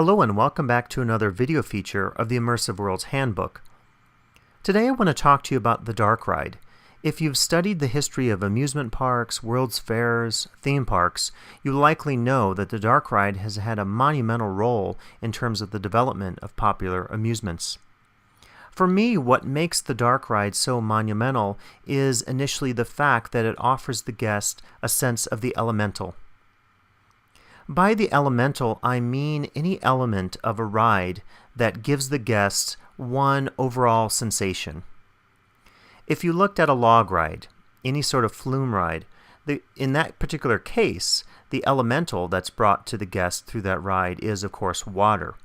Hello and welcome back to another video feature of the Immersive Worlds Handbook. Today I want to talk to you about the dark ride. If you've studied the history of amusement parks, world's fairs, theme parks, you likely know that the dark ride has had a monumental role in terms of the development of popular amusements. For me, what makes the dark ride so monumental is initially the fact that it offers the guest a sense of the elemental. By the elemental, I mean any element of a ride that gives the guests one overall sensation. If you looked at a log ride, any sort of flume ride, in that particular case, the elemental that's brought to the guest through that ride is, of course, water.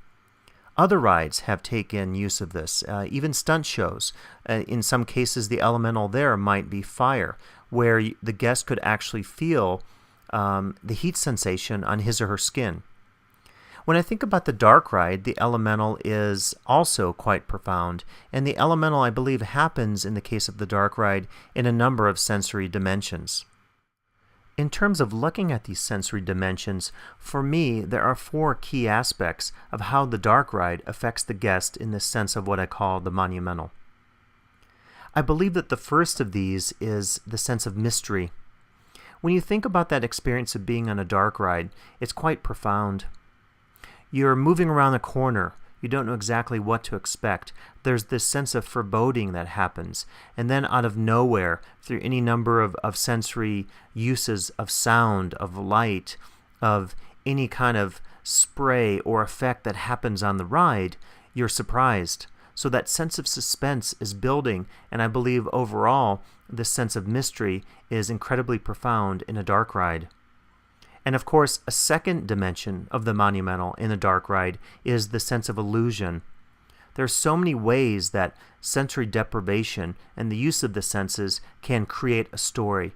Other rides have taken use of this, even stunt shows. In some cases, the elemental there might be fire, where the guest could actually feel the heat sensation on his or her skin. When I think about the dark ride, the elemental is also quite profound, and the elemental, I believe, happens in the case of the dark ride in a number of sensory dimensions. In terms of looking at these sensory dimensions, for me, there are four key aspects of how the dark ride affects the guest in the sense of what I call the monumental. I believe that the first of these is the sense of mystery. When you think about that experience of being on a dark ride, it's quite profound. You're moving around the corner. You don't know exactly what to expect. There's this sense of foreboding that happens. And then out of nowhere, through any number of sensory uses of sound, of light, of any kind of spray or effect that happens on the ride, you're surprised. So that sense of suspense is building, and I believe overall this sense of mystery is incredibly profound in a dark ride. And of course, a second dimension of the monumental in a dark ride is the sense of illusion. There are so many ways that sensory deprivation and the use of the senses can create a story,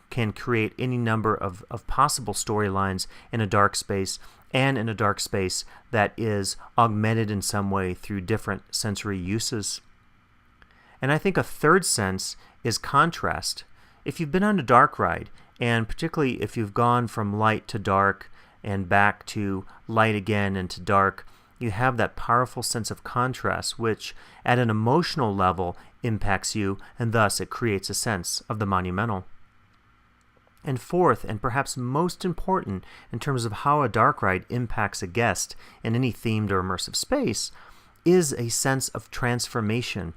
can create any number of possible storylines in a dark space, and in a dark space that is augmented in some way through different sensory uses. And I think a third sense is contrast. If you've been on a dark ride, and particularly if you've gone from light to dark and back to light again and to dark, you have that powerful sense of contrast, which at an emotional level impacts you, and thus it creates a sense of the monumental. And fourth, and perhaps most important in terms of how a dark ride impacts a guest in any themed or immersive space, is a sense of transformation.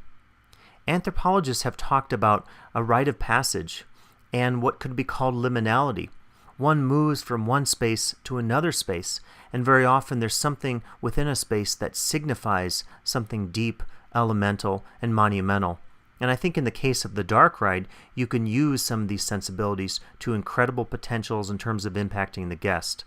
Anthropologists have talked about a rite of passage and what could be called liminality. One moves from one space to another space, and very often there's something within a space that signifies something deep, elemental, and monumental. And I think in the case of the dark ride, you can use some of these sensibilities to incredible potentials in terms of impacting the guest.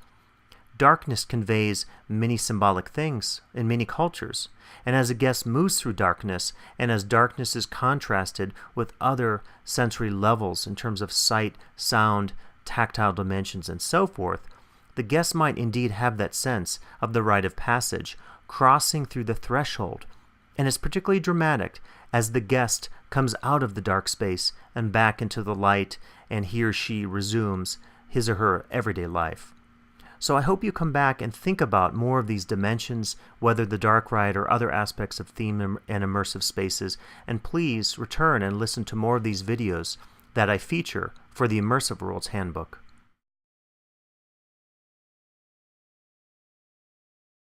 Darkness conveys many symbolic things in many cultures. And as a guest moves through darkness, and as darkness is contrasted with other sensory levels in terms of sight, sound, tactile dimensions, and so forth, the guest might indeed have that sense of the rite of passage, crossing through the threshold. And it's particularly dramatic as the guest comes out of the dark space and back into the light, and he or she resumes his or her everyday life. So I hope you come back and think about more of these dimensions, whether the dark ride or other aspects of theme and immersive spaces, and please return and listen to more of these videos that I feature for the Immersive Worlds Handbook.